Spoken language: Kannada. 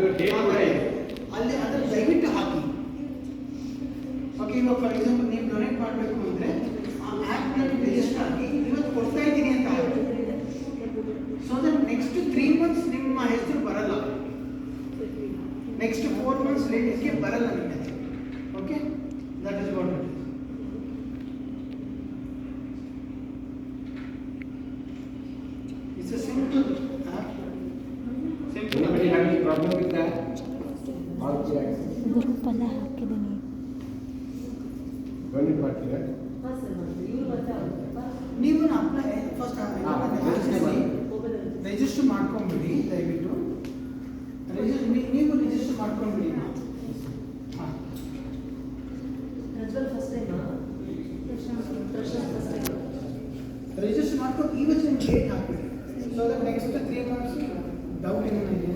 ಅಲ್ಲಿ ಅದನ್ನು ದಯವಿಟ್ಟು ಹಾಕಿ. ಓಕೆ, ಇವಾಗ ಫಾರ್ ಎಕ್ಸಾಂಪಲ್ ನೀವು ಡೊನೇಟ್ ಮಾಡಬೇಕು ಅಂದರೆ ಆ ಆ್ಯಪ್ನಲ್ಲಿ ರಿಜಿಸ್ಟರ್ ಆಗಿ ಇವತ್ತು ಕೊಡ್ತಾ ಇದ್ದೀನಿ ಅಂತ ಆಗುತ್ತೆ. ಸೊ ದಟ್ ನೆಕ್ಸ್ಟ್ 3 months ನಿಮ್ಮ ಹೆಸರು ಬರಲ್ಲ, ನೆಕ್ಸ್ಟ್ 4 months ಲೇಟೆಸ್ಟ್ಗೆ ಬರಲ್ಲ ನಿಮ್ಮ ಹೆಸರು. Okay, that is what it is. It's a simple app. Simple. Anybody have any problem with that? All checks. Group ಎಲ್ಲ ಹಾಕಿದ್ದೀನಿ. Don't you ಮಾಡ್ತೀರಾ? ನೀವು ಅಪ್ಲೈ ಫಸ್ಟ್ ರಿಜಿಸ್ಟರ್ ಮಾಡ್ಕೊಂಡ್ಬಿಡಿ ದಯವಿಟ್ಟು. ನೀವು ರಿಜಿಸ್ಟರ್ ಮಾಡ್ಕೊಂಡ್ಬಿಡಿ. ಹಾಂ, ರಿಜಿಸ್ಟರ್ ಮಾಡ್ಕೊಂಡು ಇವತ್ತು ಡೇಟ್ ಹಾಕ್ಬಿಡಿ. So that next 3 months doubt ಏನಿದೆ